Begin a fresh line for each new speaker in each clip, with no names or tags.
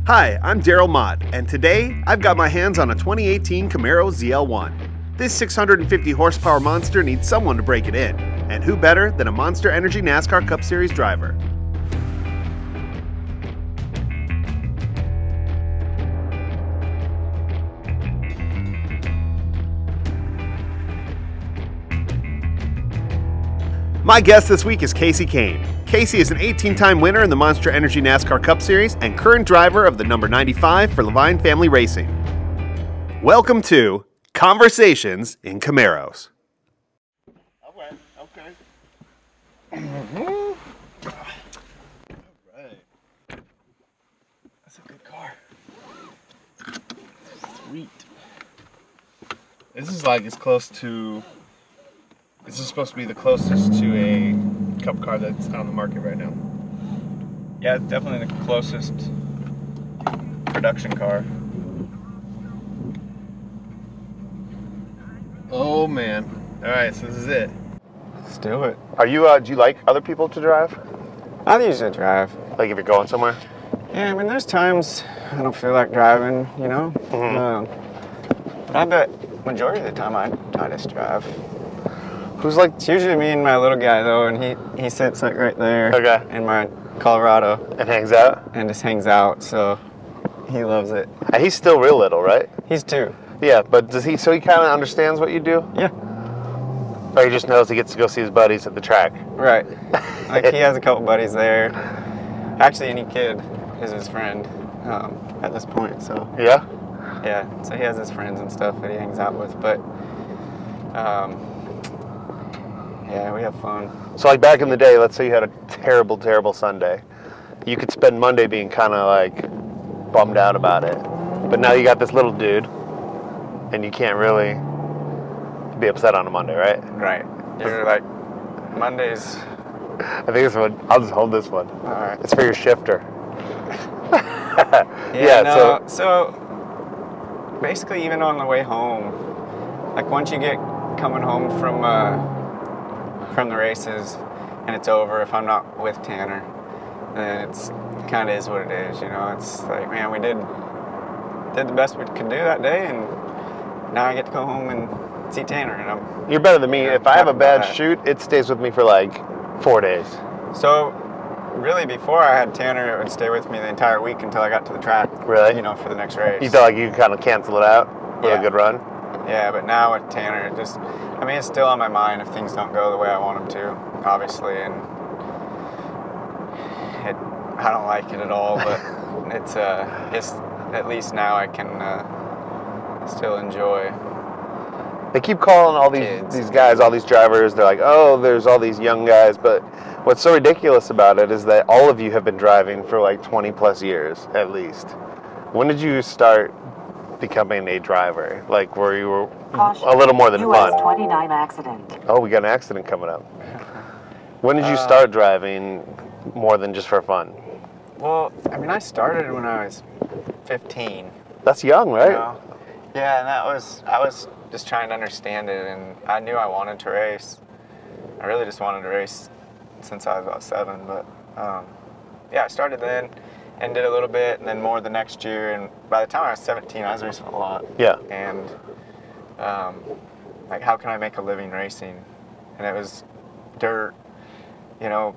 Hi, I'm Daryl Motte, and today I've got my hands on a 2018 Camaros ZL1. This 650 horsepower monster needs someone to break it in, and who better than a Monster Energy NASCAR Cup Series driver? My guest this week is Kasey Kahne. Kasey is an 18-time winner in the Monster Energy NASCAR Cup Series and current driver of the number 95 for Leavine Family Racing. Welcome to Conversations in Camaros.
Okay. All right. That's a good car. Sweet. This is like as close to... This is supposed to be the closest to a cup car that's on the market right now. Yeah, it's definitely the closest production car. Oh man. Alright, so this is it.
Let's do it.
Are you, do you like other people to drive?
I usually drive.
Like if you're going somewhere?
Yeah, I mean, there's times I don't feel like driving, you know? But I bet majority of the time I just drive.
Who's like...
It's usually me and my little guy, though, and he sits like right there in my Colorado.
And hangs out?
And just hangs out, so he loves it.
And he's still real little, right?
He's 2.
Yeah, but does he, so he kind of understands what you do?
Yeah.
Or he just knows he gets to go see his buddies at the track?
Right. Like, he has a couple buddies there. Actually, any kid is his friend at this point, so.
Yeah?
Yeah, so he has his friends and stuff that he hangs out with, but yeah, we have fun.
So like back in the day, let's say you had a terrible, terrible Sunday. You could spend Monday being kind of like bummed out about it. But now you got this little dude, and you can't really be upset on a Monday, right?
Right. You're like, Mondays.
I think this one, I'll just hold this one.
All right.
It's for your shifter.
So basically even on the way home, like once you get coming home from the races and it's over, if I'm not with Tanner, then it's kind of is what it is, you know. It's like, man, we did the best we could do that day, and now I get to go home and see Tanner, and
You're better than me. If I have a bad shoot, it stays with me for like 4 days.
So really, before I had Tanner, it would stay with me the entire week until I got to the track.
Really?
You know, for the next race.
You felt like you could kind of cancel it out with a good run?
Yeah, but now with Tanner, it just, I mean, it's still on my mind if things don't go the way I want them to, obviously, and I don't like it at all, but it's at least now I can still enjoy.
They keep calling all these guys, all these drivers, they're like, oh, there's all these young guys, but what's so ridiculous about it is that all of you have been driving for like 20 plus years, at least. When did you start becoming a driver? Like where you were a little more than fun?
US 29 accident.
Oh, we got an accident coming up. When did you start driving more than just for fun?
Well, I mean, I started when I was 15.
That's young, right?
You know? Yeah, and I was just trying to understand it, and I knew I wanted to race. I really just wanted to race since I was about 7, but yeah, I started then and did a little bit, and then more the next year, and by the time I was 17, I was racing a lot. Yeah. And like, how can I make a living racing? And it was dirt, you know.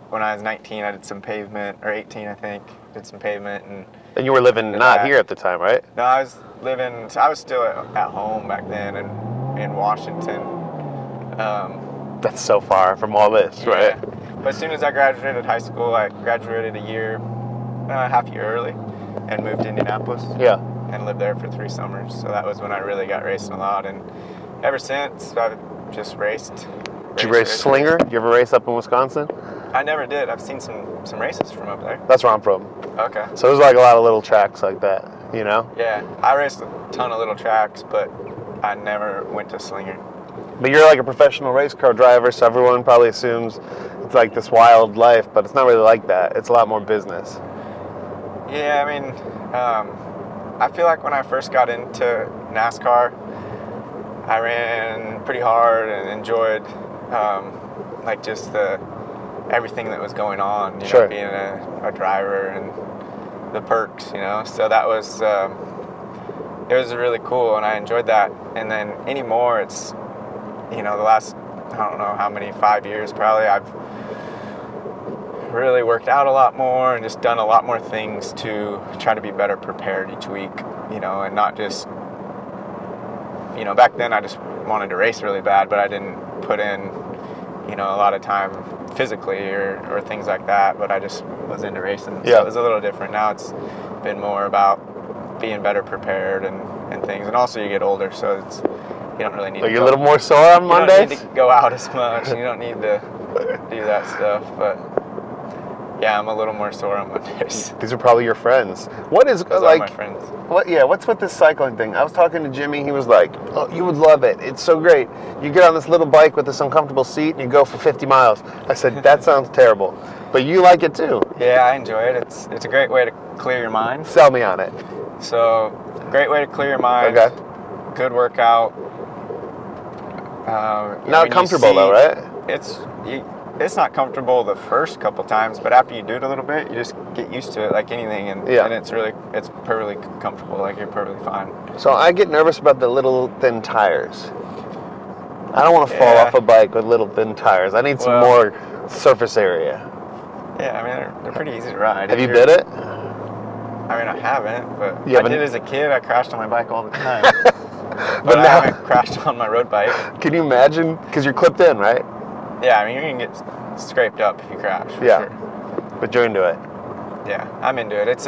When I was 19, I did some pavement, or 18, I think, did some pavement. And
you were living not here at the time, right?
No, I was still at home back then in Washington.
That's so far from all this, right?
But as soon as I graduated high school, I graduated half year early, and moved to Indianapolis. Yeah. And lived there for 3 summers. So that was when I really got racing a lot. And ever since, I've just raced.
Did you race Slinger? Did you ever race up in Wisconsin?
I never did. I've seen some races from up there.
That's where I'm from.
Okay.
So there's like a lot of little tracks like that, you know?
Yeah. I raced a ton of little tracks, but I never went to Slinger.
But you're like a professional race car driver, so everyone probably assumes it's like this wild life, but it's not really like that. It's a lot more business.
Yeah, I mean, I feel like when I first got into NASCAR, I ran pretty hard and enjoyed like just everything that was going on, you know, being a driver and the perks, you know. So that was it was really cool, and I enjoyed that. And then anymore, it's, you know, the last, I don't know how many, 5 years probably, I've really worked out a lot more and just done a lot more things to try to be better prepared each week, you know, and not just, you know, back then I just wanted to race really bad, but I didn't put in, you know, a lot of time physically or things like that, but I just was into racing. So it was a little different. Now it's been more about being better prepared and things. And also you get older, so it's, you don't really need to
Are you a little more sore on Mondays?
You don't need to go out as much. You don't need to do that stuff, but yeah, I'm a little more sore on Mondays.
These are probably your friends. What is,
Those
like,
are my friends.
what's with this cycling thing? I was talking to Jimmy, he was like, oh, you would love it. It's so great. You get on this little bike with this uncomfortable seat and you go for 50 miles. I said, that sounds terrible. But you like it too.
Yeah, I enjoy it. It's a great way to clear your mind.
Sell me on it.
So, great way to clear your mind.
Okay.
Good workout.
Not comfortable though, right?
It's not comfortable the first couple times, but after you do it a little bit, you just get used to it like anything, and it's perfectly comfortable. Like, you're perfectly fine.
So I get nervous about the little thin tires. I don't want to fall off a bike with little thin tires. I need some more surface area.
Yeah, I mean, they're pretty easy to ride.
Have you did it?
I mean, I haven't, but I did as a kid. I crashed on my bike all the time. but
now,
I haven't crashed on my road bike.
Can you imagine? Because you're clipped in, right?
Yeah, I mean, you can get scraped up if you crash, for sure.
But you're into it.
Yeah, I'm into it. It's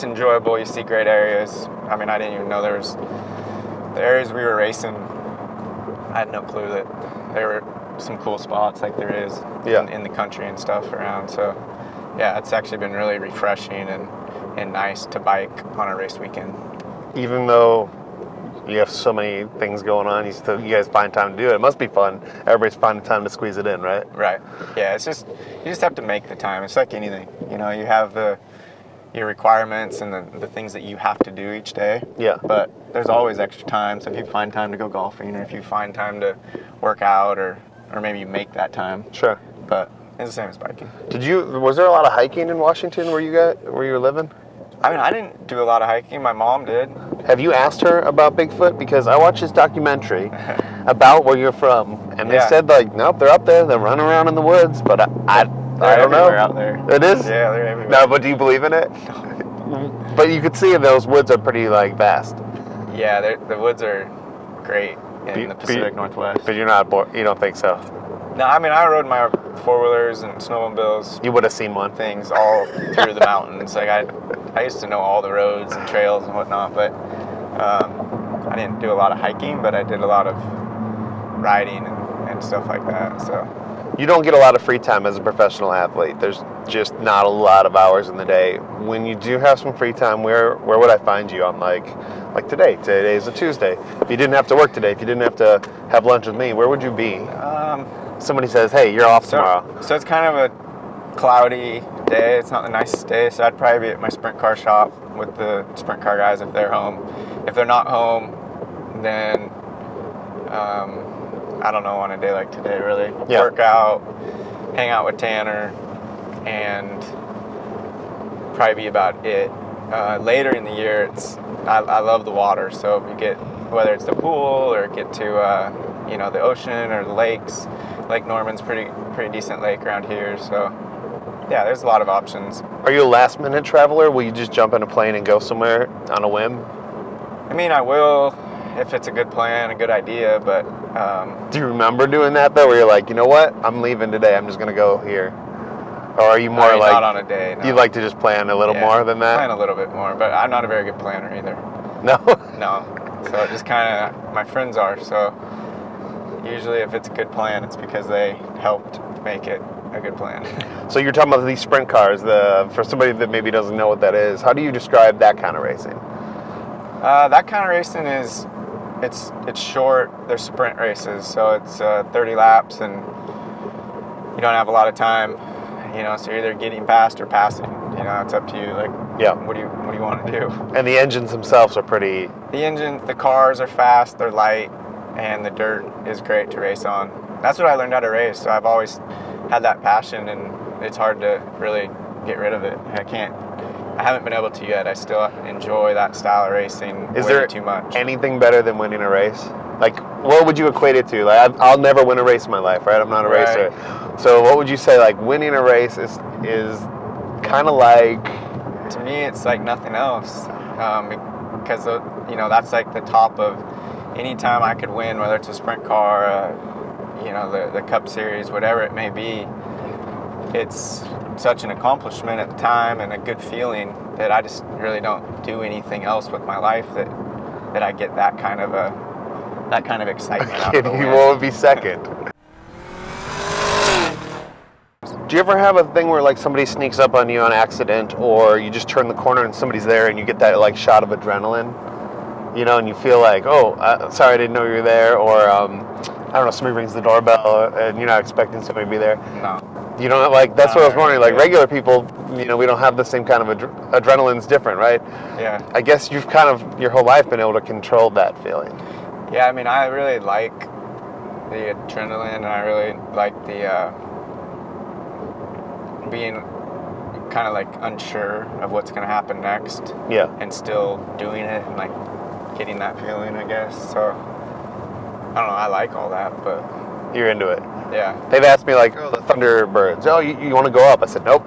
enjoyable. You see great areas. I mean, I didn't even know there was the areas we were racing. I had no clue that there were some cool spots like there is in the country and stuff around. So, yeah, it's actually been really refreshing and nice to bike on a race weekend. Even though
you have so many things going on, you guys find time to do it. It must be fun. Everybody's finding time to squeeze it in, right?
Right. Yeah, it's just, you just have to make the time. It's like anything. You know, you have your requirements and the things that you have to do each day.
Yeah.
But there's always extra time. So if you find time to go golfing, or if you find time to work out, or maybe you make that time.
Sure.
But it's the same as biking.
Was there a lot of hiking in Washington where you were living?
I mean, I didn't do a lot of hiking. My mom did.
Have you asked her about Bigfoot? Because I watched this documentary about where you're from, and they said, like, nope, they're up there, they're running around in the woods, but I don't know.
They're out there.
It is?
Yeah, they're everywhere.
No, but do you believe in it?
No.
But you could see those woods are pretty, like, vast.
Yeah, the woods are great in the Pacific Northwest.
But you're not bored? You don't think so?
No, I mean, I rode my four-wheelers and snowmobiles.
You would have seen one.
Things all through the mountains. Like, I used to know all the roads and trails and whatnot, but I didn't do a lot of hiking, but I did a lot of riding and stuff like that. So
you don't get a lot of free time as a professional athlete. There's just not a lot of hours in the day. When you do have some free time, where would I find you on, like today? Today is a Tuesday. If you didn't have to work today, if you didn't have to have lunch with me, where would you be? Somebody says, hey, you're off tomorrow.
So it's kind of a cloudy day. It's not the nicest day, so I'd probably be at my sprint car shop with the sprint car guys if they're home. If they're not home, then I don't know, on a day like today, really. Work out, hang out with Tanner, and probably be about it. Later in the year, I love the water, so if you get, whether it's the pool or get to the ocean or the lakes. Lake Norman's pretty decent lake around here, so yeah, there's a lot of options.
Are you a last minute traveler? Will you just jump in a plane and go somewhere on a whim?
I mean, I will if it's a good plan, a good idea, but
do you remember doing that though, where you're like, you know what, I'm leaving today, I'm just gonna go here? Or are you more like,
not on a day, no.
You like to just plan a little more than that?
Plan a little bit more, but I'm not a very good planner either.
No?
No. So it just kind of, my friends are, so usually if it's a good plan, it's because they helped make it a good plan.
So you're talking about these sprint cars. For somebody that maybe doesn't know what that is, how do you describe that kind of racing?
That kind of racing is, it's short. They're sprint races, so it's 30 laps, and you don't have a lot of time. So you're either getting past or passing. It's up to you. Like, what do you want to do?
And the engines themselves are pretty.
The cars are fast. They're light. And the dirt is great to race on. That's what I learned how to race, so I've always had that passion, and it's hard to really get rid of it. I can't I haven't been able to yet. I still enjoy that style of racing
Is
way
there
too much.
anything better than winning a race? Like, what would you equate it to? Like, I'll never win a race in my life, right? I'm not a racer. So what would you say, like, winning a race is kind of like...
To me, it's like nothing else. Because, you know, that's like the top of any time I could win, whether it's a sprint car, you know, the Cup Series, whatever it may be. It's such an accomplishment at the time and a good feeling that I just really don't do anything else with my life that I get that kind of excitement out of the
You
win.
won't be second. Do you ever have a thing where like somebody sneaks up on you on accident, or you just turn the corner and somebody's there and you get that like shot of adrenaline, you know, and you feel like, oh, sorry, I didn't know you were there, or I don't know, somebody rings the doorbell and you're not expecting somebody to be there?
No.
You know, like, that's what I was wondering. Like, regular people, you know, we don't have the same kind of adrenaline's different, right?
Yeah.
I guess you've kind of, your whole life, been able to control that feeling.
Yeah, I mean, I really like the adrenaline, and I really like the being kind of like unsure of what's going to happen next.
Yeah.
And still doing it and like getting that feeling, I guess. So, I don't know, I like all that, but...
You're into it.
Yeah.
They've asked me, like, oh, the Thunderbirds. Oh, you want to go up? I said, nope,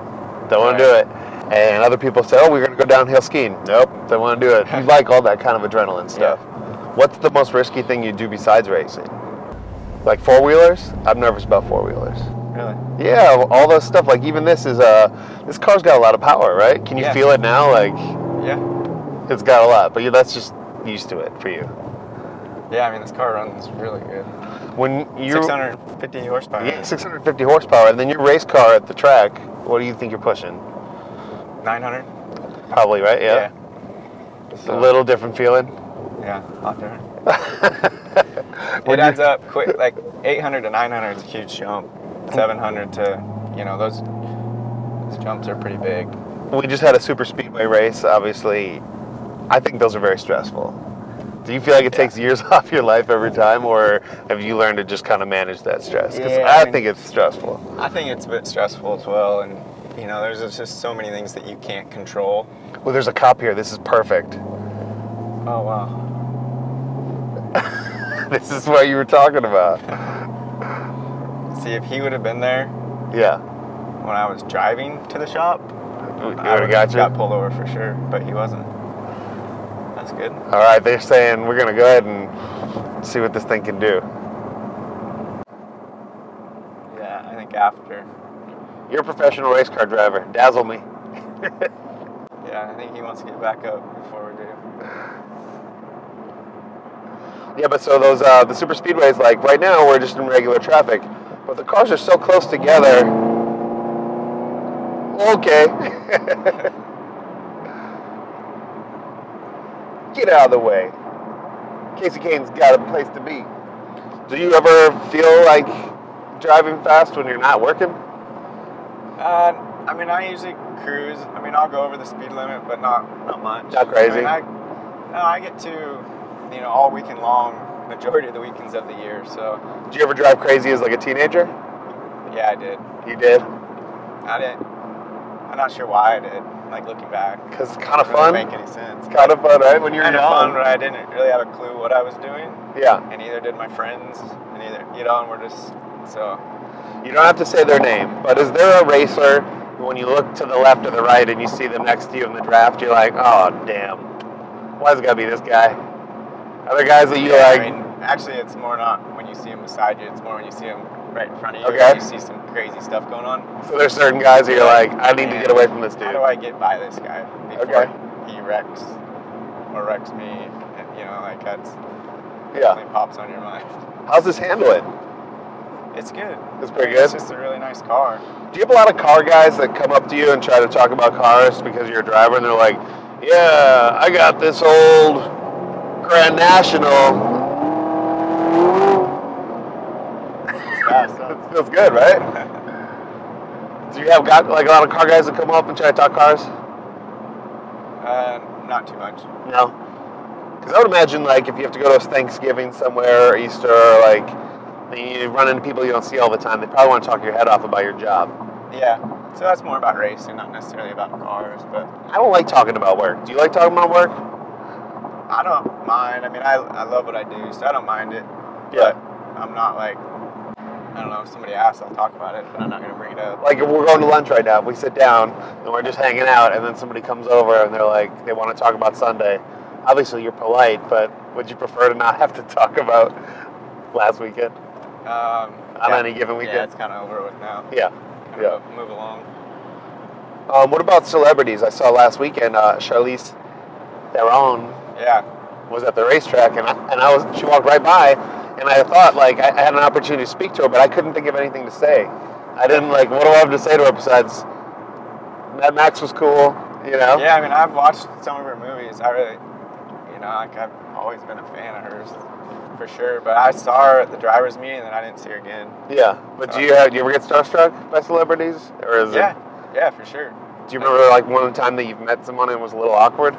don't want to do it. And other people said, oh, we're going to go downhill skiing. Nope, don't want to do it. You like all that kind of adrenaline stuff.
Yeah.
What's the most risky thing you do besides racing? Like four-wheelers? I'm nervous about four-wheelers.
Really?
Yeah, all those stuff. Like, even this car's got a lot of power, right? Can you feel it now? Like,
yeah,
it's got a lot, but that's just used to it for you.
Yeah, I mean, this car runs really good.
When you
650 horsepower.
Yeah, 650 horsepower, and then your race car at the track, what do you think you're pushing?
900.
Probably, right? Yeah.
So,
a little different feeling.
Yeah, a lot different. It adds up quick. Like 800 to 900 is a huge jump. 700 to, you know, those jumps are pretty big.
We just had a super speedway race. Obviously, I think those are very stressful. Do you feel like it takes years off your life every time, or have you learned to just kind of manage that stress? Because I think it's stressful.
I think it's a bit stressful as well, and you know, there's just so many things that you can't control.
Well, there's a cop here. This is perfect.
Oh wow.
This is what you were talking about.
See, if he would have been there,
yeah,
when I was driving to the shop,
I would have
got pulled over for sure, but he wasn't. That's good.
All right, they're saying we're gonna go ahead and see what this thing can do.
Yeah, I think after.
You're a professional race car driver. Dazzle me.
Yeah, I think he wants to get back up before we do.
Yeah, but so those the super speedways, like right now we're just in regular traffic, but the cars are so close together. Okay. Get out of the way. Kasey Kahne's got a place to be. Do you ever feel like driving fast when you're not working?
I mean, I usually cruise. I mean, I'll go over the speed limit, but not much.
Not crazy?
I mean, I get to, you know, all weekend long, majority of the weekends of the year, so.
Did you ever drive crazy as like a teenager?
Yeah, I did.
You did?
I did. I'm not sure why I did, like looking back.
Because it's kind of
It
fun.
doesn't make any sense.
It's kind of fun, right? When you're young.
Kind of fun, but I didn't really have a clue what I was doing.
Yeah.
And neither did my friends, and either, you know, and we're just, so.
You don't have to say their name, but is there a racer, when you look to the left or the right and you see them next to you in the draft, you're like, oh, damn. Why's it got to be this guy? Are there guys that you like?
I mean, actually, it's more not when you see him beside you. It's more when you see him right in front of you.
Okay.
You see some crazy stuff going on.
So there's certain guys that you're like, I need to get away from this dude.
How do I get by this guy before he wrecks or wrecks me? And, you know, like that's definitely pops on your mind.
How's this handling?
It's good.
It's pretty good?
It's just a really nice car.
Do you have a lot of car guys that come up to you and try to talk about cars because you're a driver and they're like, yeah, I got this old Grand National. It feels good, right? Do you have got like a lot of car guys that come up and try to talk cars?
Not too much.
No? Because I would imagine like if you have to go to Thanksgiving somewhere or Easter or like, and you run into people you don't see all the time, they probably want to talk your head off about your job.
Yeah. So that's more about racing, not necessarily about cars. But
I don't like talking about work. Do you like talking about work?
I don't mind. I mean, I love what I do, so I don't mind it.
Yeah.
But I'm not like, I don't know, if somebody asks, I'll talk about it, but I'm not going to bring it up.
Like if we're going to lunch right now, if we sit down and we're just hanging out and then somebody comes over and they're like, they want to talk about Sunday. Obviously you're polite, but would you prefer to not have to talk about last weekend? On any given weekend?
Yeah, it's kind of over with now.
Yeah. Yeah.
Move along.
What about celebrities? I saw last weekend Charlize Theron
Yeah.
was at the racetrack, she walked right by, and I thought like I had an opportunity to speak to her, but I couldn't think of anything to say. I didn't like. What do I have to say to her besides Mad Max was cool? You know?
Yeah, I mean, I've watched some of her movies. I really, like I've always been a fan of hers, for sure. But I saw her at the drivers' meeting, and I didn't see her again.
Yeah, but do you ever get starstruck by celebrities, or is it?
Yeah, for sure.
Do you remember like one time that you've met someone and it was a little awkward?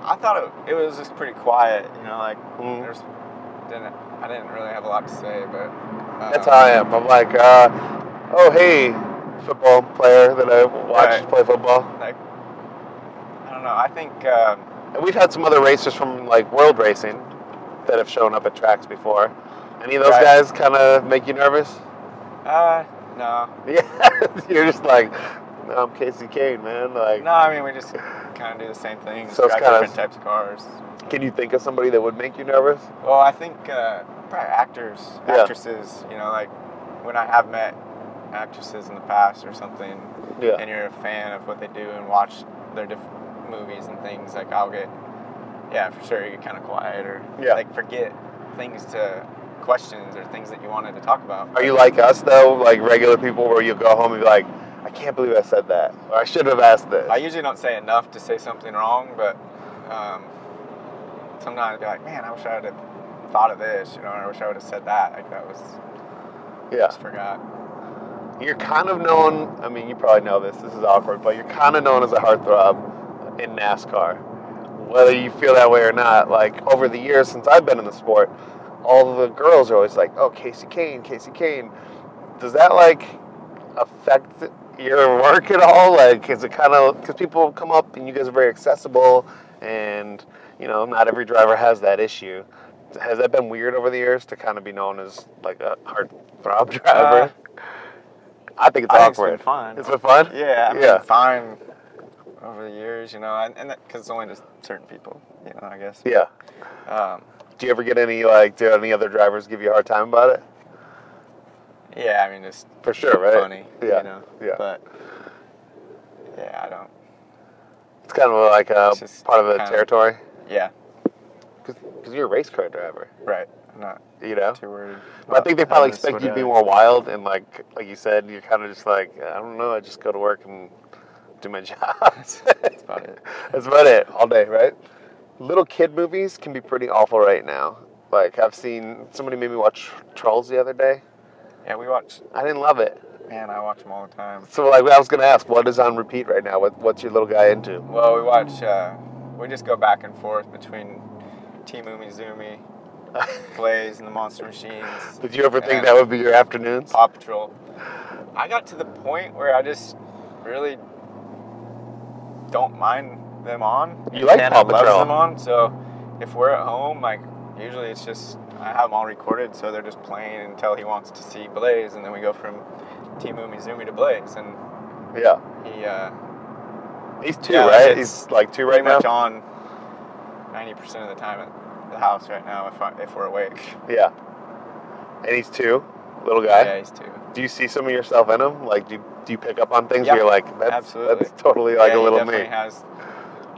I thought it was just pretty quiet, like
Mm.
I didn't really have a lot to say, but
That's how I am. I'm like, oh hey, football player that I watched play football.
Like, I don't know. I think
And we've had some other racers from like World Racing that have shown up at tracks before. Any of those guys kind of make you nervous?
no.
Yeah, you're just like, no, I'm Kasey Kahne, man. Like,
No, I mean we just kind of do the same thing.
So it's
drive
kinda-
different types of cars.
can you think of somebody that would make you nervous?
Well, I think probably actors,
Yeah.
actresses. Like when I have met actresses in the past or something,
Yeah.
and you're a fan of what they do and watch their different movies and things, like I'll get, for sure, you get kind of quiet or like forget questions or things that you wanted to talk about.
Are you like us though, like regular people, where you go home and be like, I can't believe I said that, or I should have asked this?
I usually don't say enough to say something wrong, but sometimes I'd be like, man, I wish I would have thought of this, or I wish I would have said that. Like that was, just forgot.
You're kind of known, I mean, you probably know this is awkward, but you're kind of known as a heartthrob in NASCAR. Whether you feel that way or not, like over the years since I've been in the sport, all the girls are always like, oh, Kasey Kahne, Kasey Kahne. Does that like affect your work at all? Like, is it kind of, because people come up and you guys are very accessible and, not every driver has that issue. Has that been weird over the years to kind of be known as like a heartthrob driver? I think it's awkward.
It's been fun.
It's been fun?
Yeah, I mean, fine over the years, and because it's only just certain people, I guess.
Yeah. Do you ever get any, like, do any other drivers give you a hard time about it?
Yeah, I mean, just
for sure, right?
Funny,
Yeah.
But yeah, I don't.
It's kind of like part of the territory.
Yeah.
Because you're a race car driver.
Right. I'm not too worried.
But I think they probably expect you to be more wild, and like you said, you're kind of just like, I don't know, I just go to work and do my job.
That's about it.
That's about it, all day, right? Little kid movies can be pretty awful right now. Like, I've seen, somebody made me watch Trolls the other day.
Yeah, we watch.
I didn't love it.
Man, I watch them all the time.
So, like, I was going to ask, what is on repeat right now? What's your little guy into?
Well, we watch, we just go back and forth between Team Umizoomi, Blaze, and the Monster Machines.
Did you ever think that would be your afternoons?
Paw Patrol. I got to the point where I just really don't mind them on.
You like Paw Patrol?
Loves them on, so if we're at home, like, usually it's just, I have them all recorded, so they're just playing until he wants to see Blaze, and then we go from Team Umizoomi to Blaze, and
he's two, right? He's like two right now?
Pretty much on 90% of the time at the house right now if we're awake.
Yeah. And he's two, little guy?
Yeah, he's two.
Do you see some of yourself in him? Like, do you pick up on things
Yeah,
where you're like, that's totally like a little me?
He definitely has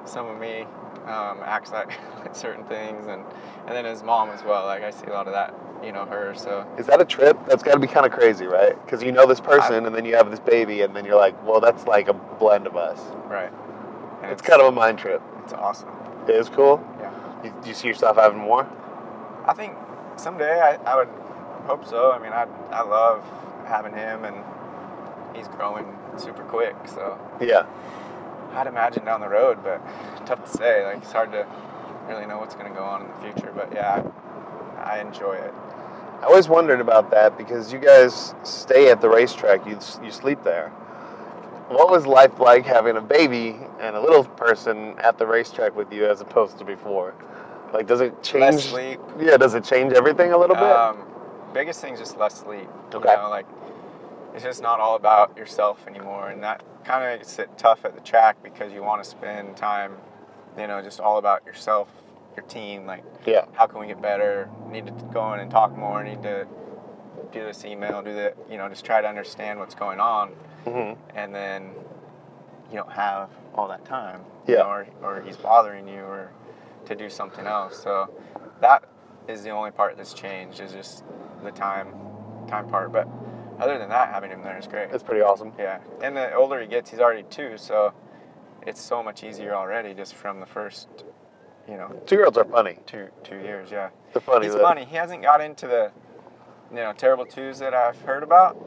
some of me, acts like certain things, and then his mom as well. Like, I see a lot of that, her, so.
Is that a trip? That's got to be kind of crazy, right? Because you know this person, and then you have this baby, and then you're like, well, that's like a blend of us.
Right. And
it's kind of a mind trip.
It's awesome.
It is cool?
Yeah.
Do you see yourself having more?
I think someday I would hope so. I mean, I love having him, and he's growing super quick, so.
Yeah.
I'd imagine down the road, but tough to say. Like, it's hard to really know what's going to go on in the future, but yeah, I enjoy it.
I always wondered about that because you guys stay at the racetrack. You sleep there. What was life like having a baby and a little person at the racetrack with you as opposed to before? Like, does it change?
Less sleep.
Yeah, does it change everything a little bit?
Biggest thing is just less sleep.
Okay.
You know, like, it's just not all about yourself anymore, and that kind of makes it tough at the track because you want to spend time, you know, just all about yourself, your team. Like,
Yeah.
how can we get better? Need to go in and talk more. Need to do this email. Do that. You know, just try to understand what's going on.
Mm-hmm.
And then you don't have all that time,
Yeah.
you know, or he's bothering you, or to do something else. So that is the only part that's changed, is just the time part. But other than that, having him there is great.
That's pretty awesome.
Yeah, and the older he gets, he's already 2, so it's so much easier already just from the first, you know.
2-year-olds are funny.
2 years, yeah.
They're funny.
He's funny. He hasn't got into the, you know, terrible 2s that I've heard about.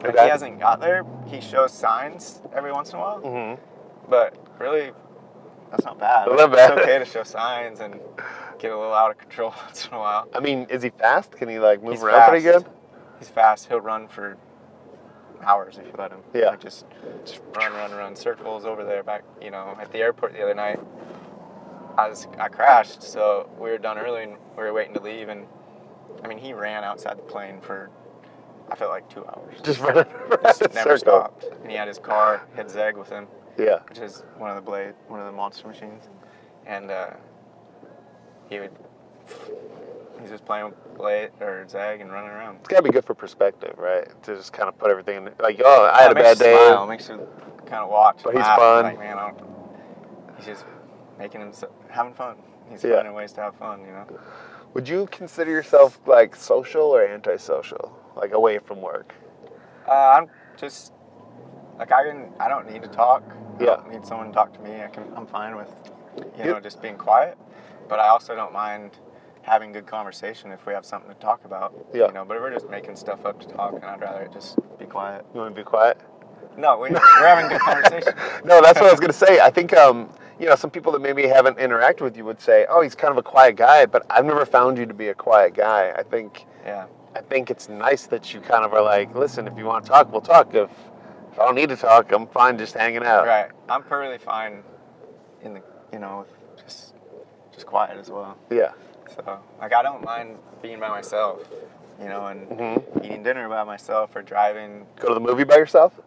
Like,
Okay.
he hasn't got there. He shows signs every once in a while.
Mm-hmm.
But really, that's not bad.
That's not bad.
It's okay to show signs and get a little out of control once in a while.
I mean, is he fast? Can he, like, move
He's
around pretty
fast.
good?
He's fast. He'll run for hours if you let him.
Yeah.
Like, just run circles over there. Back, you know, at the airport the other night, I crashed, so we were done early and we were waiting to leave, and I mean, he ran outside the plane for, I felt like 2 hours.
Just running around
Just
in
never
circles.
stopped. And he had his car, he had Zeg with him,
Yeah.
which is one of the monster machines, and he's just playing with Blade or Zeg and running around.
It's got to be good for perspective, right? To just kind of put everything in, like, oh, I had a
It makes
bad
you
day.
Smile. It makes you kind of watch.
But
and
he's
laugh.
fun.
Like, man, he's just making him having fun. He's
Yeah.
finding ways to have fun, you know.
Would you consider yourself, like, social or antisocial? Like, away from work?
I'm just like, I don't need to talk. I
Yeah.
don't need someone to talk to me. I'm fine with, you know, just being quiet. But I also don't mind having good conversation if we have something to talk about.
Yeah.
You know, but if we're just making stuff up to talk, and I'd rather just be quiet.
You want to be quiet?
No, we're having good conversation.
No, that's what I was going to say. I think, you know, some people that maybe haven't interacted with you would say, oh, he's kind of a quiet guy, but I've never found you to be a quiet guy. I think it's nice that you kind of are like, listen, if you want to talk, we'll talk. If I don't need to talk, I'm fine just hanging out.
Right. I'm perfectly fine in the, you know, just quiet as well.
Yeah.
So, like, I don't mind being by myself, you know, and eating dinner by myself or driving.
Go to the movie by yourself?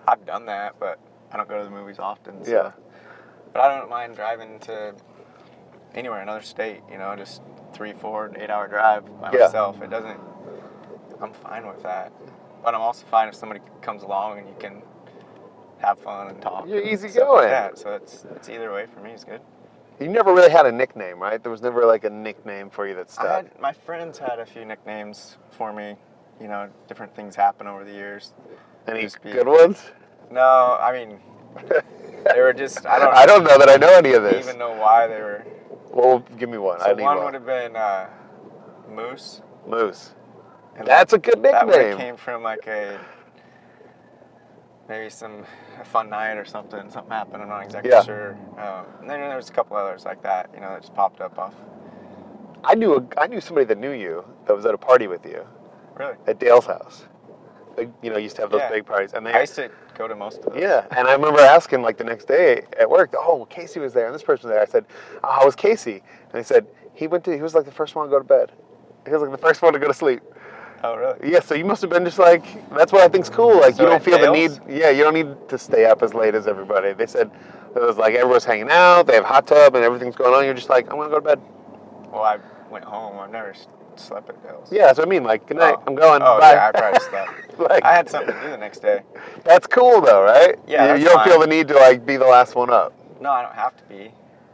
I've done that, but I don't go to the movies often. So.
Yeah.
But I don't mind driving to anywhere, another state, you know, just 3, 4, 8-hour drive by myself. It doesn't, I'm fine with that. But I'm also fine if somebody comes along and you can have fun and talk.
You're easy
stuff
going.
Like that. So it's either way for me. It's good.
You never really had a nickname, right? There was never like a nickname for you that stuck.
My friends had a few nicknames for me. You know, different things happen over the years.
Any good ones?
No, I mean, they were just,
I don't know that I know any of this.
Even know why they were.
Well, give me one.
So
I need
one
one.
would have been Moose.
Moose.
And
That's a good
that would have
nickname.
came from like maybe a fun night or something. Something happened. I'm not exactly sure. And then there was a couple others like that, you know, that just popped up off.
I knew somebody that knew you that was at a party with you.
Really?
At Dale's house. Like, you know, used to have those big parties, and
I used to go to most of those.
Yeah, and I remember asking like the next day at work, oh, Kasey was there, and this person was there. I said, oh, how was Kasey? And they said he was like the first one to go to bed. He was like the first one to go to sleep.
Oh, really?
Yeah, so you must have been just like, that's what I think's cool. Like,
so
you don't feel the
Dale's?
need, you don't need to stay up as late as everybody. They said it was like everyone's hanging out, they have a hot tub, and everything's going on. You're just like, I'm going to go to bed.
Well, I went home. I've never slept at Dale's.
Yeah, that's what I mean. Like, good night, I'm going,
Oh,
bye.
yeah, I probably slept.
Like,
I had something to do the next day.
That's cool, though, right?
Yeah,
You don't feel the need to, like, be the last one up.
No, I don't have to be.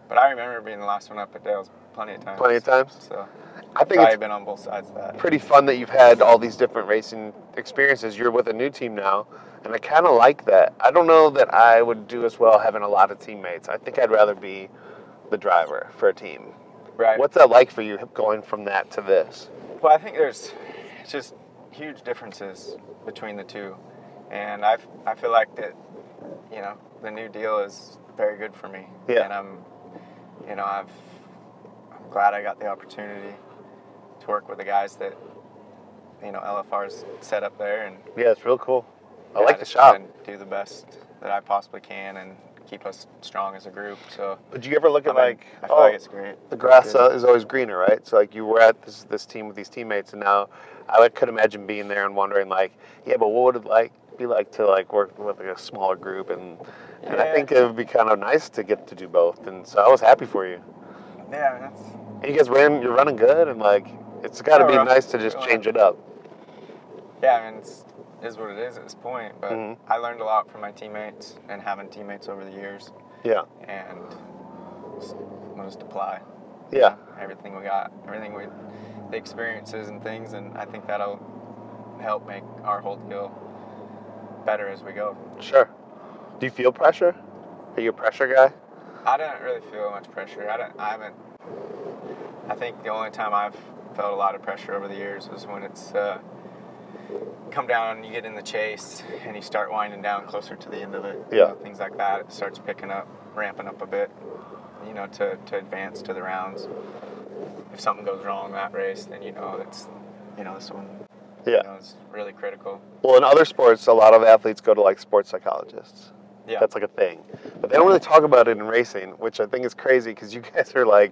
But I remember being the last one up at Dale's plenty of times.
Plenty of times?
So
I think
I've
it's
been on both sides of that.
pretty fun that you've had all these different racing experiences. You're with a new team now, and I kind of like that. I don't know that I would do as well having a lot of teammates. I think I'd rather be the driver for a team.
Right.
What's that like for you going from that to this?
Well, I think there's just huge differences between the two. And I feel like that, you know, the new deal is very good for me.
Yeah.
And I'm glad I got the opportunity to work with the guys that LFR's set up there, and
Yeah, it's real cool. I
yeah,
like the
just try
shop.
to do the best that I possibly can and keep us strong as a group. So,
But you ever look at
I feel like it's great.
the grass
Good.
is always greener, right? So like you were at this team with these teammates, and now I could imagine being there and wondering like, yeah, but what would it be like to work with a smaller group, and I think it would be kind of nice to get to do both, and so I was happy for you.
Yeah,
And you guys you're running good, and it's got to be nice to just change it up.
Yeah, I mean, it is what it is at this point, but
Mm-hmm.
I learned a lot from my teammates and having teammates over the years.
Yeah.
And we'll just apply.
Yeah.
Everything we got, the experiences and things, and I think that'll help make our whole deal better as we go.
Sure. Do you feel pressure? Are you a pressure guy?
I didn't really feel much pressure. I think the only time I've felt a lot of pressure over the years was when it's come down and you get in the chase and you start winding down closer to the end of it.
Yeah.
Things like that. It starts ramping up a bit, to advance to the rounds. If something goes wrong that race, then that's, this one, is really critical.
Well, in other sports, a lot of athletes go to sports psychologists.
Yeah.
That's a thing. But they don't really talk about it in racing, which I think is crazy because you guys are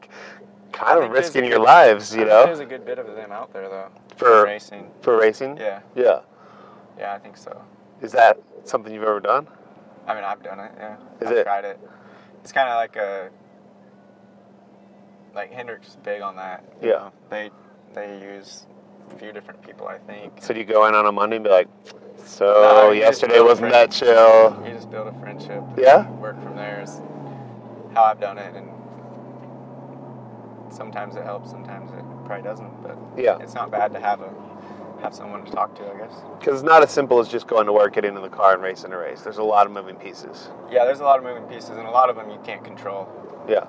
kind of risking your lives,
There's a good bit of them out there, though. For racing.
For racing?
Yeah.
Yeah.
Yeah, I think so.
Is that something you've ever done?
I mean, I've done it, yeah.
I've
tried it. It's kind of like Hendrick's is big on that. You know? They use a few different people, I think.
So do you go in on a Monday and be like, so yesterday wasn't that chill?
You just build a friendship.
Yeah?
Work from there is how I've done it, and sometimes it helps, sometimes it probably doesn't, but it's not bad to have someone to talk to, I guess.
Because it's not as simple as just going to work, getting in the car, and racing a race. There's a lot of moving pieces.
Yeah, there's a lot of moving pieces, and a lot of them you can't control.
Yeah.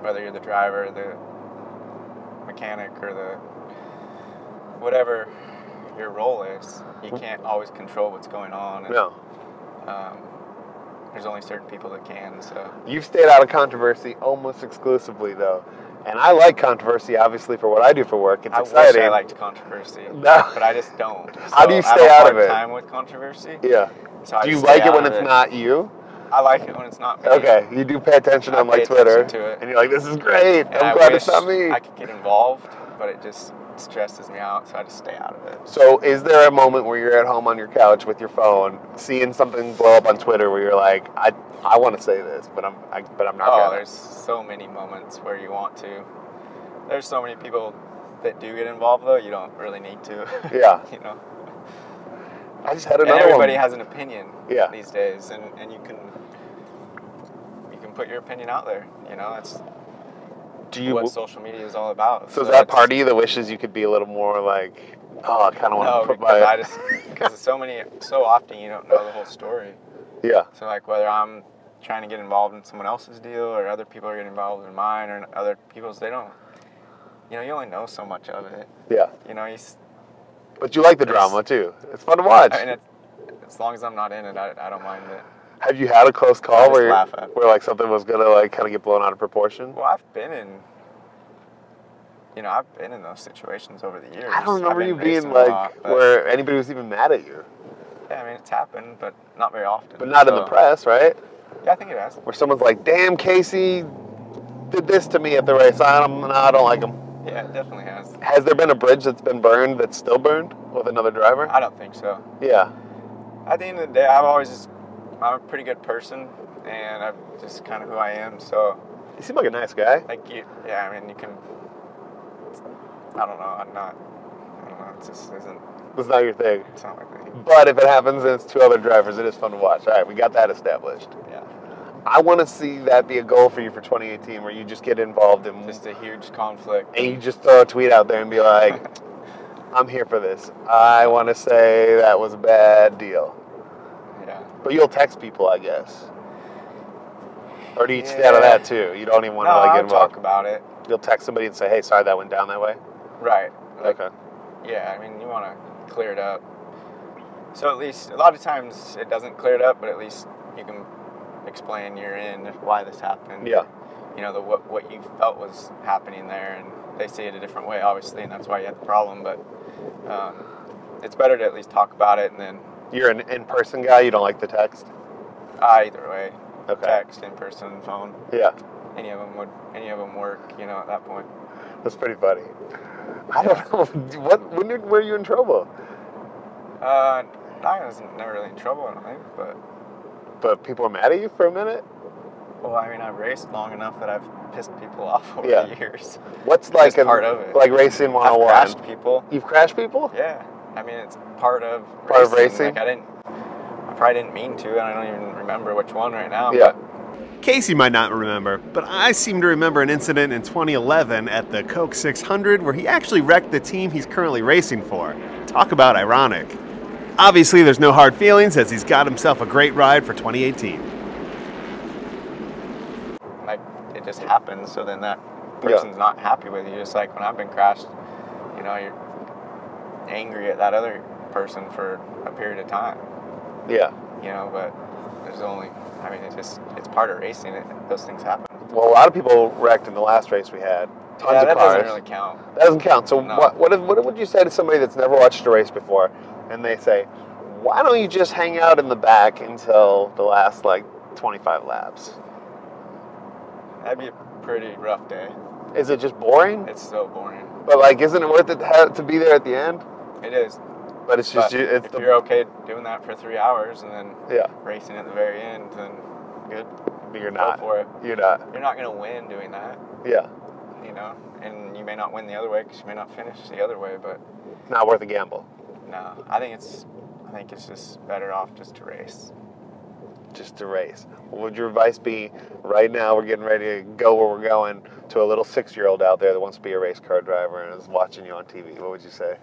Whether you're the driver, the mechanic, or the whatever your role is, you can't always control what's going on. And,
no.
There's only certain people that can, so.
You've stayed out of controversy almost exclusively, though. And I like controversy, obviously, for what I do for work. It's exciting.
I wish I liked controversy.
No.
But I just don't. So
How do you stay out of it?
I have a hard time with controversy.
Yeah.
So
do you like it when it's not you?
I like it when it's not me.
Okay. You do pay attention on Twitter.
To it.
And you're like, this is great.
And
I'm glad it's not me.
I could get involved, but it just stresses me out, so I just stay out of it.
So is there a moment where you're at home on your couch with your phone, seeing something blow up on Twitter where you're like, I want to say this, but I'm not gonna?
There's so many moments where you want to. There's so many people that do get involved, though. You don't really need to.
Yeah. I just had another one.
Everybody has an opinion these days, and you can put your opinion out there. That's what social media is all about.
So is that part of you that wishes you could be a little more I kind of want to put my...
because so often you don't know the whole story.
Yeah.
So whether I'm trying to get involved in someone else's deal or other people are getting involved in mine or other people's, they don't, you only know so much of it.
Yeah.
But
you like the drama too. It's fun to watch.
I mean, as long as I'm not in it, I don't mind it.
Have you had a close call where something was gonna kind of get blown out of proportion?
Well, I've been in those situations over the years.
I don't remember you being where anybody was even mad at you.
Yeah, I mean, it's happened, but not very often.
But not in the press, right?
Yeah, I think it has.
Where someone's like, damn, Kasey did this to me at the race. I don't like him.
Yeah, it definitely has.
Has there been a bridge that's been burned that's still burned with another driver?
I don't think so.
Yeah.
At the end of the day, I'm a pretty good person, and I'm just kind of who I am, so.
You seem like a nice guy.
I mean, you can, I don't know, it just isn't.
It's not your thing.
It's not my thing.
But if it happens and it's two other drivers, it is fun to watch. All right, we got that established.
Yeah.
I want to see that be a goal for you for 2018 where you just get involved in...
Just a huge conflict.
And you just throw a tweet out there and be like, I'm here for this. I want to say that was a bad deal.
Yeah.
But you'll text people, I guess. Or do you stay out of that too? You don't even want to get involved?
Talk about it.
You'll text somebody and say, hey, sorry that went down that way?
Right.
Okay.
Yeah, I mean, you want to clear it up. So at least, a lot of times it doesn't clear it up, but at least you can explain you're in, why this happened.
Yeah.
You know, what you felt was happening there, and they see it a different way, obviously, and that's why you had the problem. But it's better to at least talk about it, and then.
You're an in-person guy. You don't like the text.
Either way.
Okay.
Text, in person, phone.
Yeah.
Any of them work. You know, at that point.
That's pretty funny. I don't know. When were you in trouble?
I was never really in trouble, I don't think,
But people were mad at you for a minute?
well, I mean, I've raced long enough that I've pissed people off over
Yeah.
the years.
What's like
part of it.
like racing 101?
I've crashed people.
You've crashed people?
Yeah. I mean, it's part of
racing?
Like, I probably didn't mean to, and I don't even remember which one right now.
Yeah.
But
Kasey might not remember, but I seem to remember an incident in 2011 at the Coke 600 where he actually wrecked the team he's currently racing for. Talk about ironic. Obviously, there's no hard feelings as he's got himself a great ride for 2018.
like, it just happens, so then that person's not happy with you. Just like when I've been crashed, you know, you're angry at that other person for a period of time.
Yeah.
You know, but there's only, I mean, it's part of racing. Those things happen.
Well, a lot of people wrecked in the last race we had. Tons of
that
cars.
doesn't really count.
That doesn't count. So
No.
what would you say to somebody that's never watched a race before, and they say, why don't you just hang out in the back until the last, like, 25 laps?
That'd be a pretty rough day.
Is it just boring?
It's so boring.
But, like, isn't it worth it to be there at the end?
It is.
But it's just,
But if you're okay doing that for 3 hours and then racing at the very end, then good.
You're not.
Go for it.
You're not.
You're not going to win doing that.
Yeah.
You know, and you may not win the other way because you may not finish the other way, but
Not worth a gamble.
no, I think it's just better off just to race.
Just to race. What would your advice be right now? We're getting ready to go where we're going to a little 6-year-old out there that wants to be a race car driver and is watching you on TV. What would you say?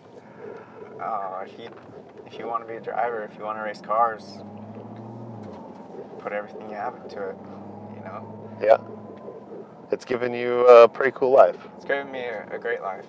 If you want to be a driver, if you want to race cars, put everything you have into it, you know?
Yeah. It's given you a pretty cool life.
It's given me a great life.